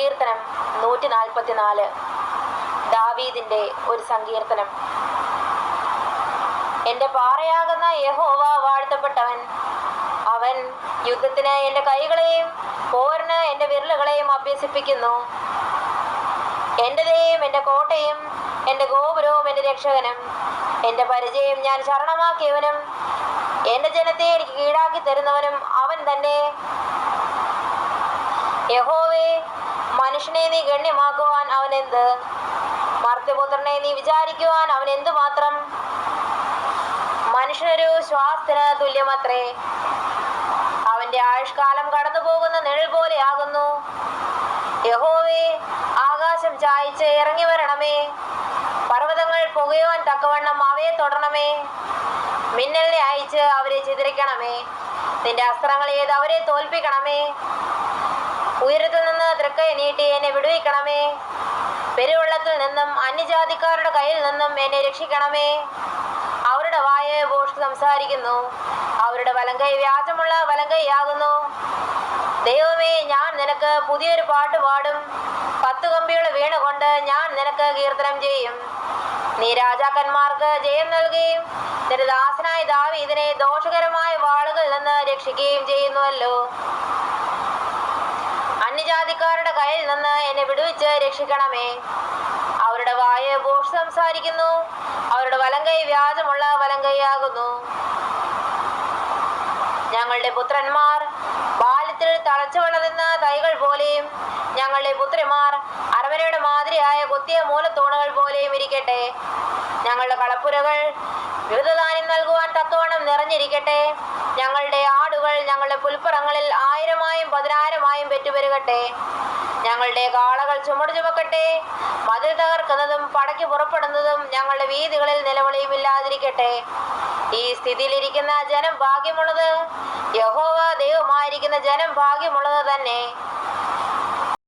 സങ്കീർത്തനം 144. ദാവീദിന്റെ ഒരു സങ്കീർത്തനം. എന്റെ പാറയാകുന്ന യഹോവ വാഴ്ത്തപ്പെട്ടവൻ. അവൻ യുദ്ധത്തിന് എന്റെ കൈകളെയും പോരിന് എന്റെ വിരലുകളെയും അഭ്യസിപ്പിക്കുന്നു. എന്റെ ദൈവം എന്റെ കോട്ടയും എന്റെ ഗോപുരവും എന്റെ രക്ഷകനും എന്റെ പരിചയം ഞാൻ ശരണമാക്കിയവനും എന്റെ ജനത്തെ എനിക്ക് കീഴാക്കി തരുന്നവനും അവൻ തന്നെ. യഹോവേ, മനുഷ്യനെ നീ ഗണ്യമാക്കുവാൻ അവൻ എന്ത്? മർത്യപുത്രനെ നീ വിചാരിക്കുവാൻ അവൻ എന്തുമാത്രം? മനുഷ്യനൊരു ശ്വാസത്തിന് തുല്യമത്രേ. അവന്റെ ആയുഷ്കാലം കടന്നു പോകുന്ന നിഴൽ പോലെയാകുന്നു. യഹോവേ, ആകാശം ചായിച്ച് ഇറങ്ങി വരണമേ. പർവ്വതങ്ങൾ പുകയുവാൻ തക്കവണ്ണം അവയെ തൊടണമേ. മിന്നലിനെ അയച്ച് അവരെ ചിതറിക്കണമേ. നിന്റെ അസ്ത്രങ്ങൾ ചെയ്ത് അവരെ തോൽപ്പിക്കണമേ. ഉയരത്തിൽ നിന്ന് തൃക്കൈ നീട്ടി എന്നെ വിടുവിക്കണമേ. പെരുവെള്ളത്തിൽ നിന്നും അന്യജാതിക്കാരുടെ കയ്യിൽ നിന്നും എന്നെ രക്ഷിക്കണമേ. അവരുടെ വായ ഭോഷ്ക് സംസാരിക്കുന്നു. അവരുടെ വലങ്കൈ വ്യാജമുള്ള വലങ്കൈയാകുന്നു. ദൈവമേ, ഞാൻ നിനക്ക് പുതിയൊരു പാട്ട് പാടും. 10 കമ്പിയുള്ള വീണ കൊണ്ട് ഞാൻ നിനക്ക് കീർത്തനം ചെയ്യും. നീ രാജാക്കന്മാർക്ക് ജയം നൽകുകയും നിന്റെ ദാസനായ ദാവീദിനെ ദോഷകരമായ വാളുകളിൽ നിന്ന് രക്ഷിക്കുകയും ചെയ്യുന്നുവല്ലോ. അന്യജാതിക്കാരുടെ കയ്യിൽ നിന്ന് എന്നെ വിടുവിച്ച് രക്ഷിക്കണമേ. അവരുടെ വായ ഭോഷ്ക് സംസാരിക്കുന്നു. അവരുടെ വലങ്കൈ വ്യാജമുള്ള വലങ്കൈയാകുന്നു. ഞങ്ങളുടെ പുത്രന്മാർ ബാല്യത്തിൽ തളച്ചു വളരുന്ന തൈകൾ പോലെയും ഞങ്ങളുടെ പുത്രിമാർ അരമനയുടെ മാതിരിയായ കൊത്തിയ മൂലത്തൂണുകൾ പോലെയും ഇരിക്കട്ടെ. ഞങ്ങളുടെ കളപ്പുരകൾ വിവിധദാനം നൽകുവാൻ തക്കവണ്ണം നിറഞ്ഞിരിക്കട്ടെ. ഞങ്ങളുടെ ആടുകൾ ഞങ്ങളുടെ പുൽപ്പുറങ്ങളിൽ 1000-ആയും 10,000-ആയും പെറ്റുപെരുകട്ടെ. ഞങ്ങളുടെ കാളകൾ ചുമട് ചുമക്കട്ടെ. മതിൽ തകർക്കുന്നതും പടയ്ക്ക് പുറപ്പെടുന്നതും ഞങ്ങളുടെ വീതികളിൽ നിലവിളിയും ഇല്ലാതിരിക്കട്ടെ. ഈ സ്ഥിതിയിലിരിക്കുന്ന ജനം ഭാഗ്യമുള്ളത്. യഹോവ ദൈവമായിരിക്കുന്ന ജനം ഭാഗ്യമുള്ളത് തന്നെ.